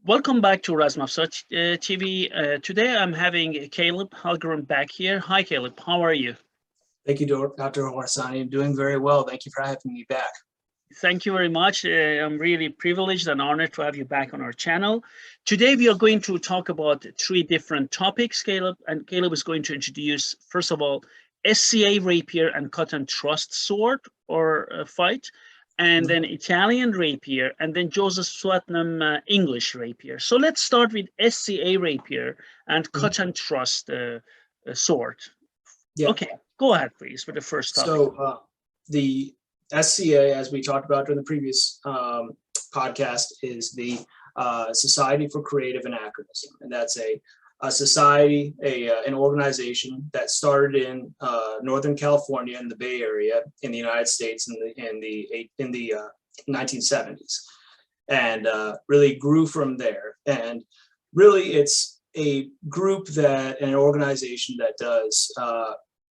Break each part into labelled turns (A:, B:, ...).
A: Welcome back to Rasmus Search TV. Today I'm having Caleb Hallgren back here. Hi, Caleb. How are you?
B: Thank you, Dr. Horsani. I'm doing very well. Thank you for having me back.
A: Thank you very much. I'm really privileged and honored to have you back on our channel. Today we are going to talk about three different topics, Caleb. And Caleb is going to introduce, first of all, SCA rapier and cut and thrust sword or fight, and then Italian rapier, and then Joseph Swetnam English rapier. So let's start with SCA rapier and cut and thrust sword.
B: Yeah.
A: Okay, go ahead, please, for the first topic.
B: So the SCA, as we talked about during the previous podcast, is the Society for Creative Anachronism, and that's a society, an organization that started in Northern California in the Bay Area in the United States in the 1970s, and really grew from there. And really, it's a group an organization that does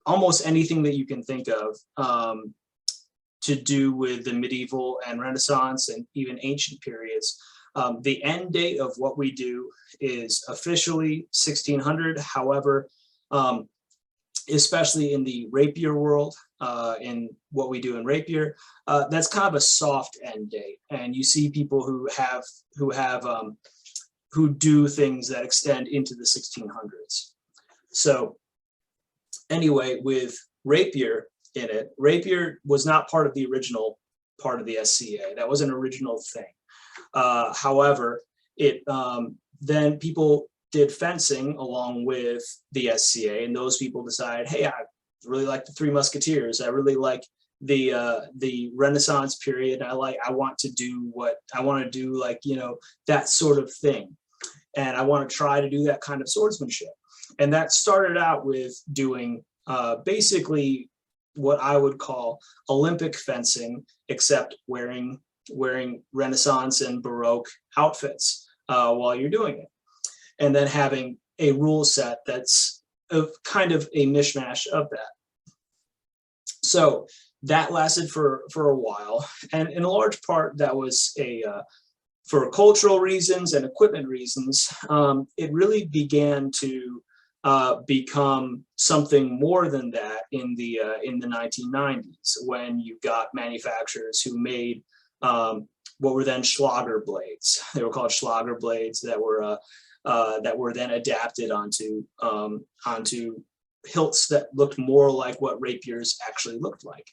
B: almost anything that you can think of to do with the medieval and Renaissance and even ancient periods. The end date of what we do is officially 1600. However, especially in the rapier world, in what we do in rapier, that's kind of a soft end date. And you see people who do things that extend into the 1600s. So anyway, with rapier in it, rapier was not part of the original part of the SCA. That was an original thing. However, then people did fencing along with the SCA, and those people decided, hey, I really like the Three Musketeers. I really like the Renaissance period. I want to do like, that sort of thing. And I want to try to do that kind of swordsmanship. And that started out with doing basically what I would call Olympic fencing, except wearing Renaissance and Baroque outfits while you're doing it. And then having a rule set that's kind of a mishmash of that. So that lasted for a while. And in a large part, that was for cultural reasons and equipment reasons. It really began to become something more than that in the 1990s, when you got manufacturers who made what were then Schlager blades. They were called Schlager blades that were then adapted onto hilts that looked more like what rapiers actually looked like.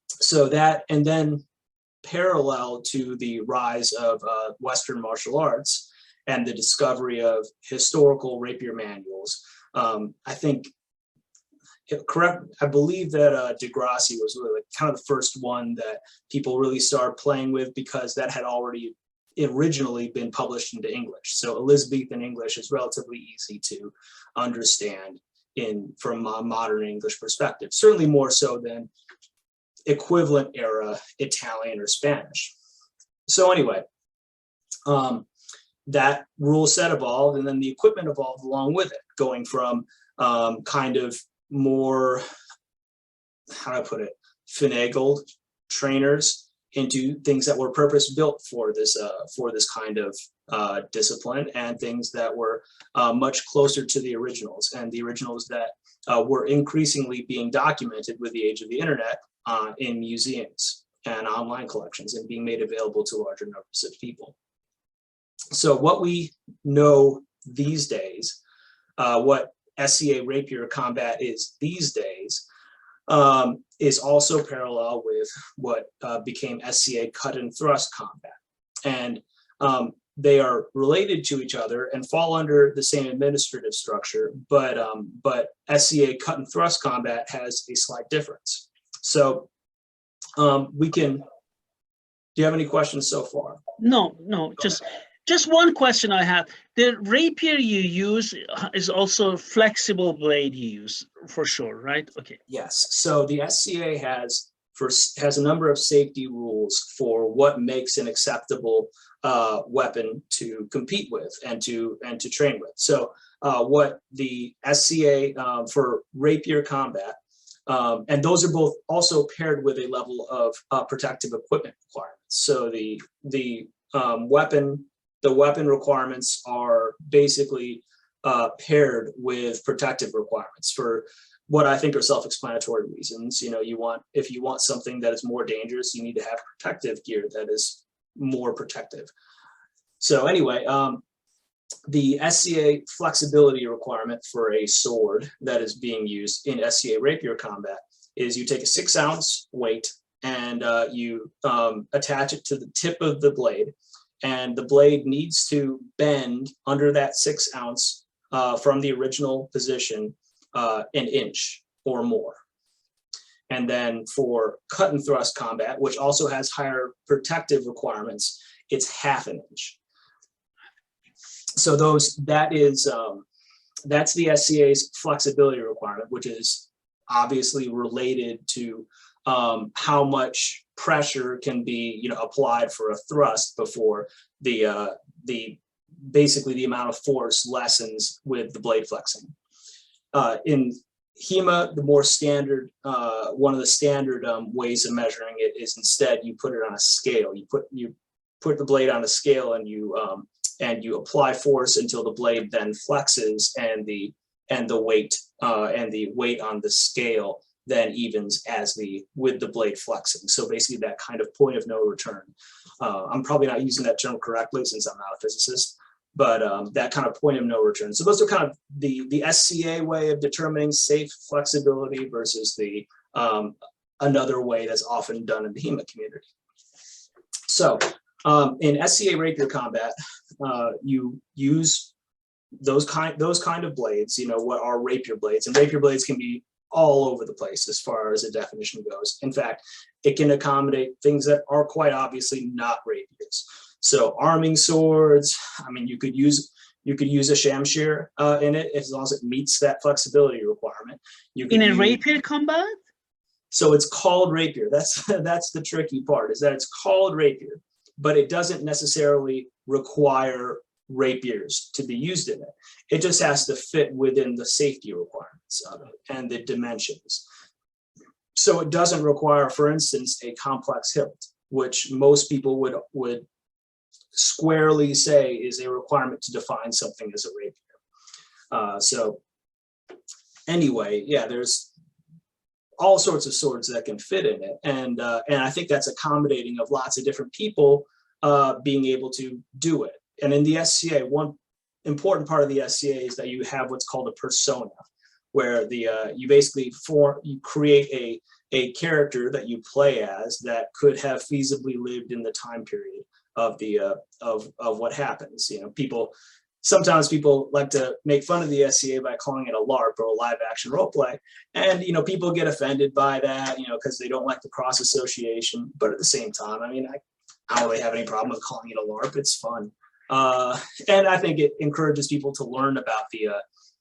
B: So that, and then parallel to the rise of Western martial arts and the discovery of historical rapier manuals, I believe that Degrassi was really kind of the first one that people really started playing with, because that had already originally been published into English. So Elizabethan English is relatively easy to understand from a modern English perspective, certainly more so than equivalent era Italian or Spanish. So anyway, that rule set evolved, and then the equipment evolved along with it, going from kind of more, how do I put it, finagled trainers into things that were purpose built for this kind of discipline, and things that were much closer to the originals, and the originals that were increasingly being documented with the age of the internet in museums and online collections, and being made available to larger numbers of people. So what we know these days, what SCA rapier combat is these days, is also parallel with what became SCA cut and thrust combat. And they are related to each other and fall under the same administrative structure, but SCA cut and thrust combat has a slight difference. So do you have any questions so far?
A: No, just one question I have. The rapier you use is also a flexible blade you use, for sure, right? Okay.
B: Yes. So the SCA has a number of safety rules for what makes an acceptable weapon to compete with and to train with. So what the SCA for rapier combat, and those are both also paired with a level of protective equipment requirements. So the weapon the weapon requirements are basically paired with protective requirements for what I think are self-explanatory reasons. You know, if you want something that is more dangerous, you need to have protective gear that is more protective. So anyway, the SCA flexibility requirement for a sword that is being used in SCA rapier combat is you take a 6-ounce weight and you attach it to the tip of the blade, and the blade needs to bend under that 6-ounce from the original position an inch or more. And then for cut and thrust combat, which also has higher protective requirements, it's 1/2 inch. So that's the SCA's flexibility requirement, which is obviously related to how much pressure can be, you know, applied for a thrust before basically the amount of force lessens with the blade flexing. In HEMA, the more standard, one of the standard ways of measuring it is instead you put it on a scale. You put the blade on a scale and you apply force until the blade then flexes, and the weight on the scale then evens with the blade flexing. So basically that kind of point of no return. I'm probably not using that term correctly since I'm not a physicist, but that kind of point of no return. So those are kind of the SCA way of determining safe flexibility versus the another way that's often done in the HEMA community. So in SCA rapier combat, you use those kind of blades, you know, what are rapier blades, and rapier blades can be all over the place as far as the definition goes. In fact, it can accommodate things that are quite obviously not rapiers. So arming swords, I mean, you could use a shamshir in it as long as it meets that flexibility requirement. You can
A: in a rapier combat?
B: So it's called rapier. That's the tricky part, is that it's called rapier, but it doesn't necessarily require rapiers to be used in it. It just has to fit within the safety requirements of it and the dimensions. So it doesn't require, for instance, a complex hilt, which most people would squarely say is a requirement to define something as a rapier. So anyway, yeah, there's all sorts of swords that can fit in it, and I think that's accommodating of lots of different people being able to do it. And in the SCA, one important part of the SCA is that you have what's called a persona, where you basically create a character that you play as that could have feasibly lived in the time period of what happens. You know, sometimes people like to make fun of the SCA by calling it a LARP, or a live action role play, and you know, people get offended by that, you know, because they don't like the cross association. But at the same time, I mean, I don't really have any problem with calling it a LARP. It's fun. And I think it encourages people to learn about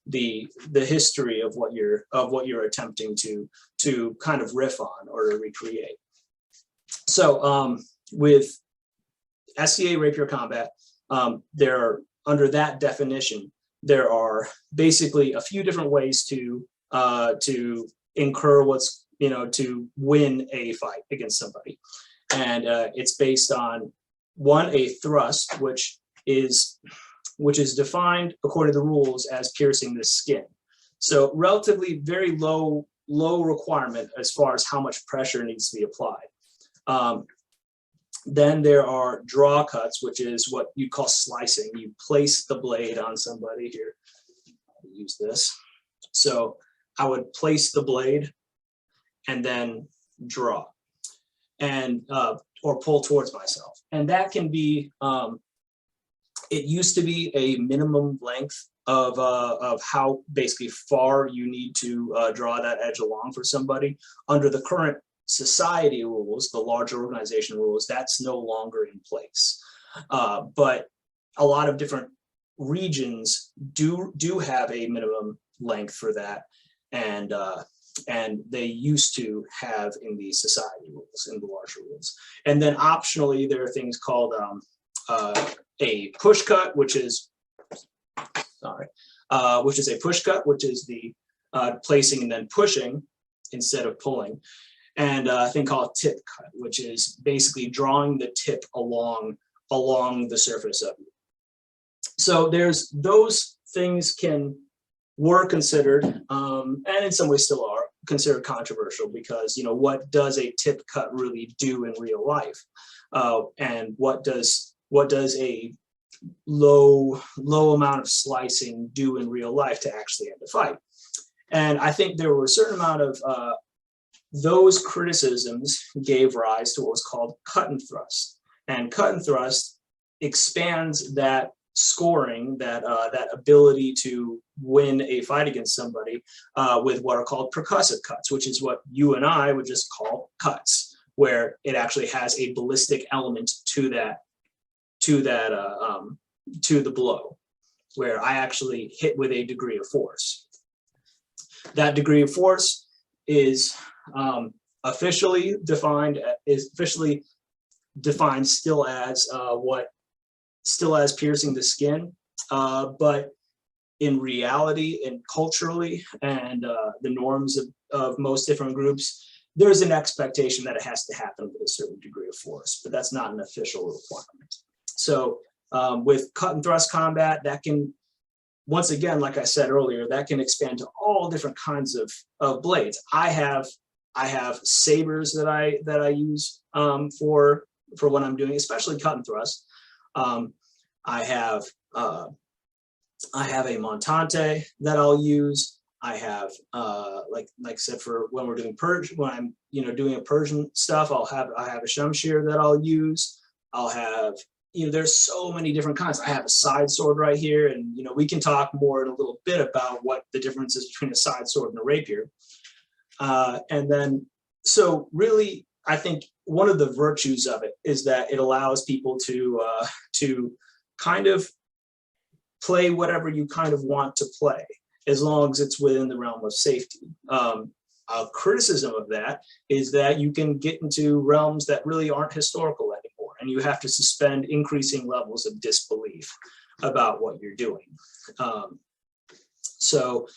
B: the history of what you're attempting to kind of riff on or to recreate. So with SCA rapier combat, under that definition, there are basically a few different ways to incur to win a fight against somebody, and it's based on a thrust, which is defined according to the rules as piercing the skin. So relatively very low requirement as far as how much pressure needs to be applied. Then there are draw cuts, which is what you call slicing. You place the blade on somebody here. I'll use this. So I would place the blade and then draw, and or pull towards myself. And that can be, it used to be a minimum length of how basically far you need to draw that edge along for somebody. Under the current society rules, the larger organization rules, that's no longer in place. But a lot of different regions do have a minimum length for that, and they used to have in the society rules, in the larger rules. And then optionally, there are things called a push cut, which is a push cut, which is the placing and then pushing instead of pulling, and a thing called tip cut, which is basically drawing the tip along the surface of you. So there's those things were considered, and in some ways still are considered controversial, because what does a tip cut really do in real life, and what does a low amount of slicing do in real life to actually end a fight. And I think there were a certain amount of those criticisms gave rise to what was called cut and thrust. And cut and thrust expands that scoring, that ability to win a fight against somebody with what are called percussive cuts, which is what you and I would just call cuts, where it actually has a ballistic element to the blow, where I actually hit with a degree of force. That degree of force is officially defined still as piercing the skin, but in reality and culturally and the norms of most different groups, there's an expectation that it has to happen with a certain degree of force, but that's not an official requirement. So with cut and thrust combat, that can, once again, like I said earlier, that can expand to all different kinds of blades. I have sabers that I use for when I'm doing, especially cut and thrust. I have a montante that I'll use. I have like I said, for when we're doing when I'm doing a Persian stuff, I have a shamshir that I'll use. I'll have, there's so many different kinds. I have a side sword right here, and we can talk more in a little bit about what the difference is between a side sword and a rapier. And then, so really, I think one of the virtues of it is that it allows people to kind of play whatever you kind of want to play, as long as it's within the realm of safety. A criticism of that is that you can get into realms that really aren't historical anymore, and you have to suspend increasing levels of disbelief about what you're doing. So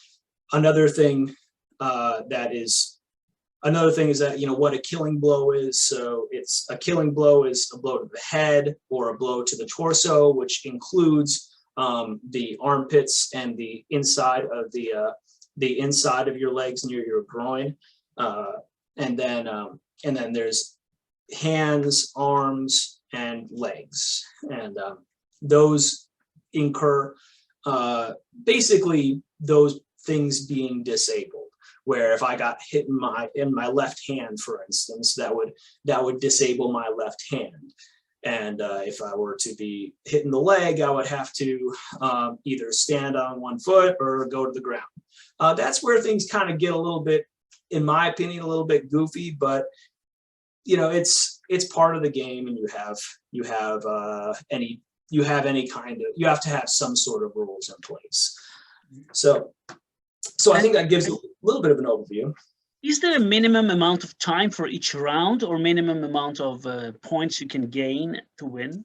B: another thing is that what a killing blow is. So a killing blow is a blow to the head or a blow to the torso, which includes the armpits and the inside of your legs near your groin, and then there's hands, arms, and legs, and those incur basically those things being disabled. Where if I got hit in my left hand, for instance, that would disable my left hand. And if I were to be hit in the leg, I would have to either stand on one foot or go to the ground. That's where things kind of get a little bit, in my opinion, a little bit goofy, but it's part of the game, and you have to have some sort of rules in place. So I think that gives a little bit of an overview.
A: Is there a minimum amount of time for each round, or minimum amount of points you can gain to win?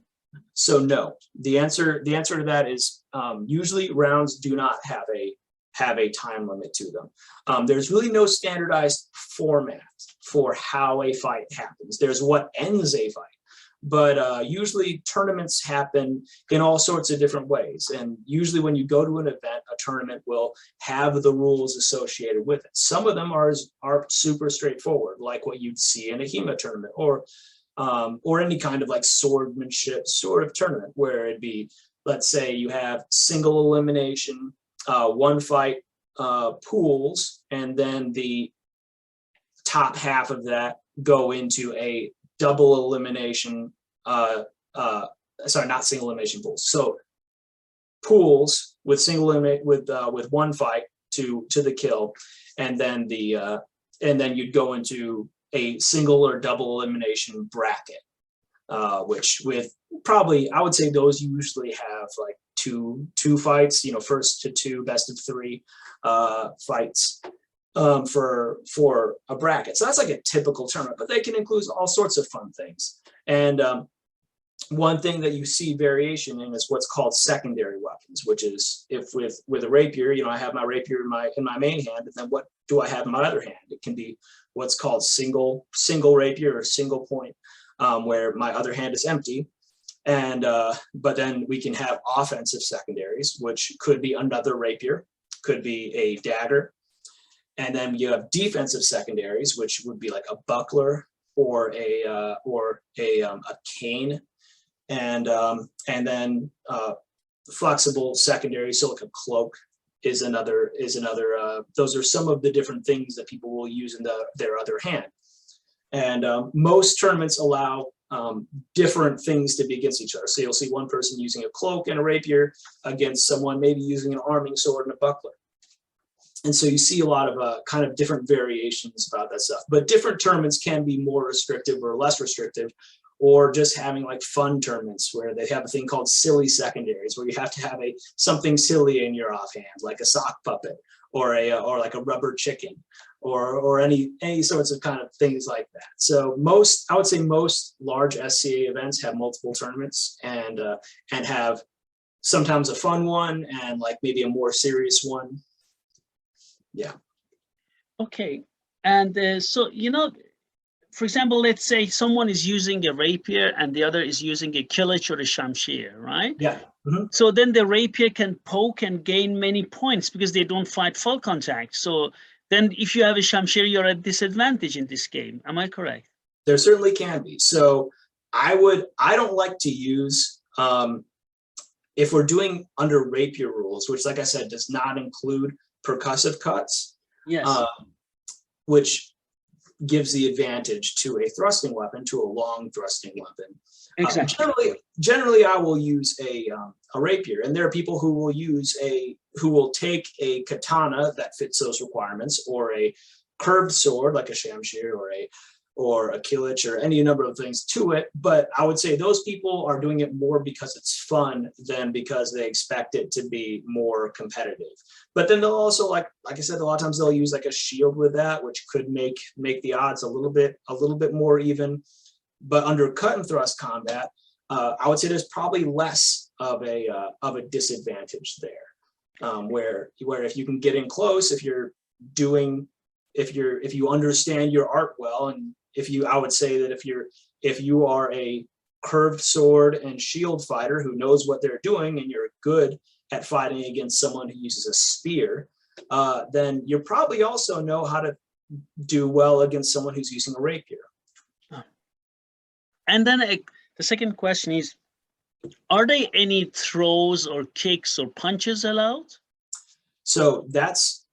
B: So no, the answer to that is usually rounds do not have a time limit to them. There's really no standardized format for how a fight happens. There's what ends a fight, but usually tournaments happen in all sorts of different ways. And usually when you go to an event, a tournament will have the rules associated with it. Some of them are super straightforward, like what you'd see in a HEMA tournament, or any kind of like swordsmanship sort of tournament, where it'd be, let's say you have single elimination, one fight pools, and then the top half of that go into a double elimination, sorry, not single elimination pools. So pools with with one fight to the kill, and then you'd go into a single or double elimination bracket, which with probably, I would say those usually have like two fights, first to two, best of three fights for a bracket. So that's like a typical tournament, but they can include all sorts of fun things. And one thing that you see variation in is what's called secondary weapons, which is, if with a rapier, I have my rapier in my main hand, and then what do I have in my other hand? It can be what's called single rapier or single point, where my other hand is empty. And but then we can have offensive secondaries, which could be another rapier, could be a dagger. And then you have defensive secondaries, which would be like a buckler or a cane, and then flexible secondary, so like a cloak is another. Those are some of the different things that people will use in their other hand. And most tournaments allow different things to be against each other. So you'll see one person using a cloak and a rapier against someone maybe using an arming sword and a buckler. And so you see a lot of kind of different variations about that stuff. But different tournaments can be more restrictive or less restrictive, or just having like fun tournaments where they have a thing called silly secondaries, where you have to have something silly in your offhand, like a sock puppet or like a rubber chicken, or any sorts of kind of things like that. So I would say most large SCA events have multiple tournaments and have sometimes a fun one and like maybe a more serious one. Yeah.
A: Okay. And so, for example, let's say someone is using a rapier and the other is using a kilich or a shamshir, right?
B: Yeah. Mm-hmm.
A: So then the rapier can poke and gain many points because they don't fight full contact. So then if you have a shamshir, you're at disadvantage in this game. Am I correct?
B: There certainly can be. So I don't like to use, if we're doing under rapier rules, which like I said, does not include percussive cuts,
A: yes,
B: which gives the advantage to a thrusting weapon, to a long thrusting weapon.
A: Exactly.
B: Generally, I will use a rapier, and there are people who will take a katana that fits those requirements, or a curved sword like a shamshir or a kilich or any number of things to it. But I would say those people are doing it more because it's fun than because they expect it to be more competitive. But then they'll also, like I said, a lot of times they'll use like a shield with that, which could make the odds a little bit more even. But under cut and thrust combat, I would say there's probably less of a disadvantage there, where if you can get in close, if you understand your art well, and I would say that if you are a curved sword and shield fighter who knows what they're doing, and you're good at fighting against someone who uses a spear, then you probably also know how to do well against someone who's using a rapier.
A: And then the second question is, are there any throws or kicks or punches allowed?
B: So that's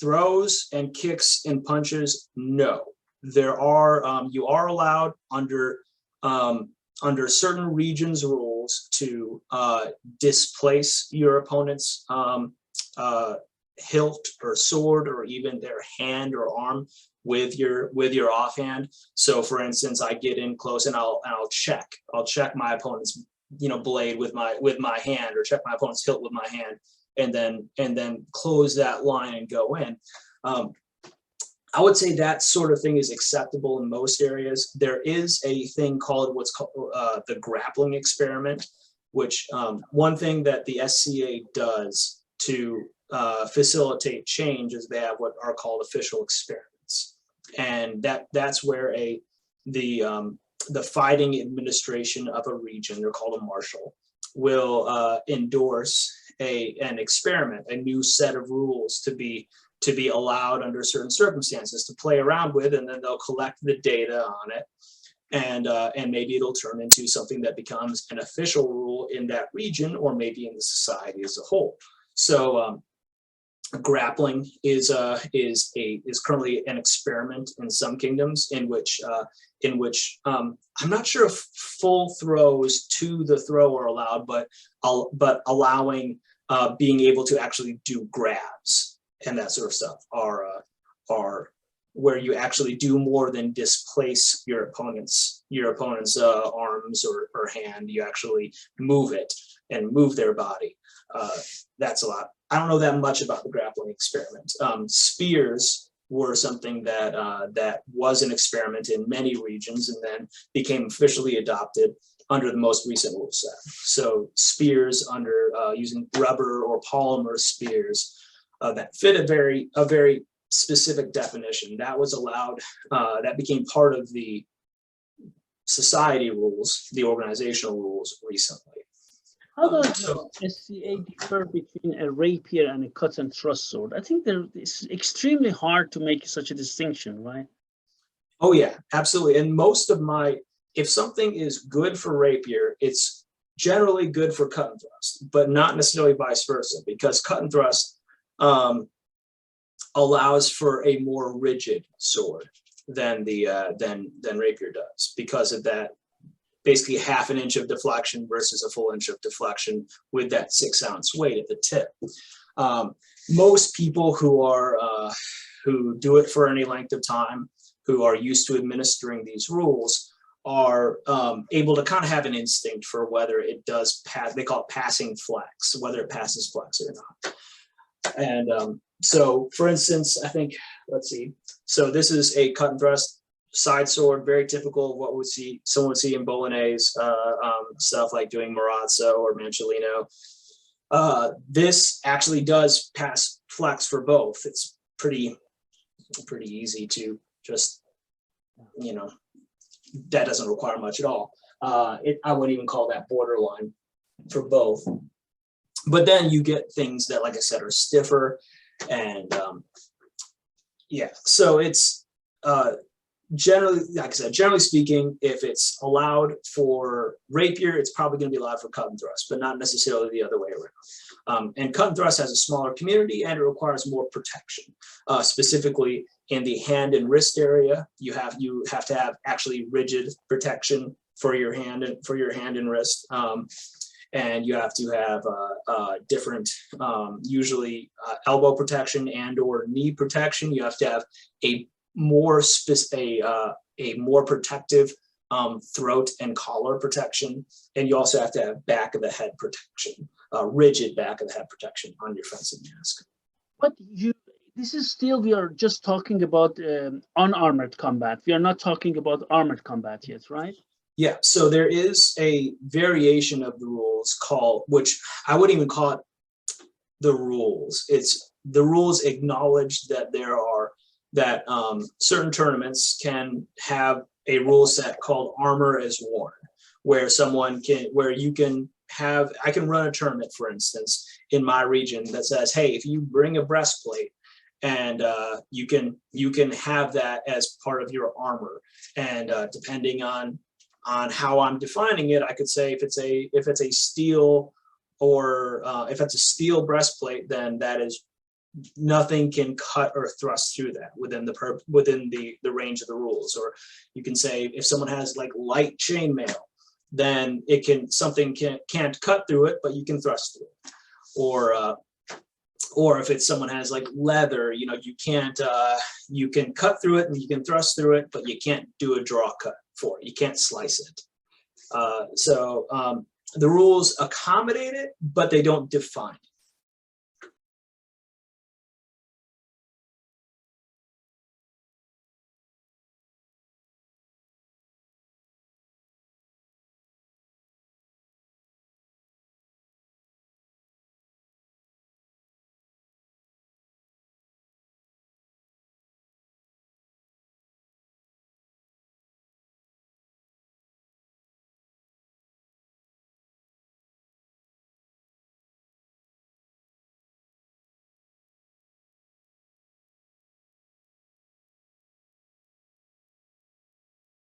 B: throws and kicks and punches, no. There are you are allowed under certain regions rules to displace your opponent's hilt or sword, or even their hand or arm with your offhand. So for instance, I get in close and I'll check my opponent's blade with my hand, or check my opponent's hilt with my hand, and then close that line and go in. I would say that sort of thing is acceptable in most areas. There is a thing called the grappling experiment, which one thing that the SCA does to facilitate change is they have what are called official experiments, and that's where the fighting administration of a region, they're called a marshal, will endorse an experiment, a new set of rules to be allowed under certain circumstances to play around with, and then they'll collect the data on it, and maybe it'll turn into something that becomes an official rule in that region, or maybe in the society as a whole. So grappling is currently an experiment in some kingdoms in which I'm not sure if full throws to the throw are allowed, but allowing being able to actually do grabs and that sort of stuff are where you actually do more than displace your opponent's arms or hand. You actually move it and move their body. That's a lot. I don't know that much about the grappling experiment. Spears were something that was an experiment in many regions, and then became officially adopted under the most recent rule set. So spears under using rubber or polymer spears that fit a very specific definition, that was allowed. That became part of the society rules, the organizational rules recently.
A: How does SCA differ between a rapier and a cut and thrust sword? I think it's extremely hard to make such a distinction, right?
B: Oh yeah, absolutely. And most of if something is good for rapier, it's generally good for cut and thrust, but not necessarily vice versa, because cut and thrust allows for a more rigid sword than rapier does, because of that basically half an inch of deflection versus a full inch of deflection with that 6-ounce weight at the tip. Most people who do it for any length of time, who are used to administering these rules, are able to kind of have an instinct for whether it does pass. They call it passing flex, whether it passes flex or not. And so, for instance, I think, let's see. So this is a cut and thrust side sword, very typical of what someone would see in Bolognese, stuff like doing Marazzo or Manciolino. This actually does pass flex for both. It's pretty easy to just, that doesn't require much at all. I wouldn't even call that borderline for both. But then you get things that, like I said, are stiffer, and yeah. So it's generally, like I said, generally speaking, if it's allowed for rapier, it's probably going to be allowed for cut and thrust, but not necessarily the other way around. And cut and thrust has a smaller community, and it requires more protection, specifically in the hand and wrist area. You have to have actually rigid protection for your hand and wrist. And you have to have different, usually elbow protection and or knee protection. You have to have a more protective throat and collar protection, and you also have to have back of the head protection, rigid back of the head protection on your fencing mask.
A: But this is still, we are just talking about unarmored combat. We are not talking about armored combat yet, right?
B: Yeah, so there is a variation of the rules which I wouldn't even call it the rules. It's the rules acknowledge that certain tournaments can have a rule set called armor as worn, where I can run a tournament, for instance, in my region that says, hey, if you bring a breastplate, and you can have that as part of your armor, and depending on how I'm defining it, I could say if it's a steel or if it's a steel breastplate, then that is, nothing can cut or thrust through that within the range of the rules. Or you can say if someone has like light chainmail, then something can't cut through it, but you can thrust through it. Or if someone has like leather, you can cut through it and you can thrust through it, but you can't do a draw cut for it. You can't slice it. So the rules accommodate it, but they don't define it.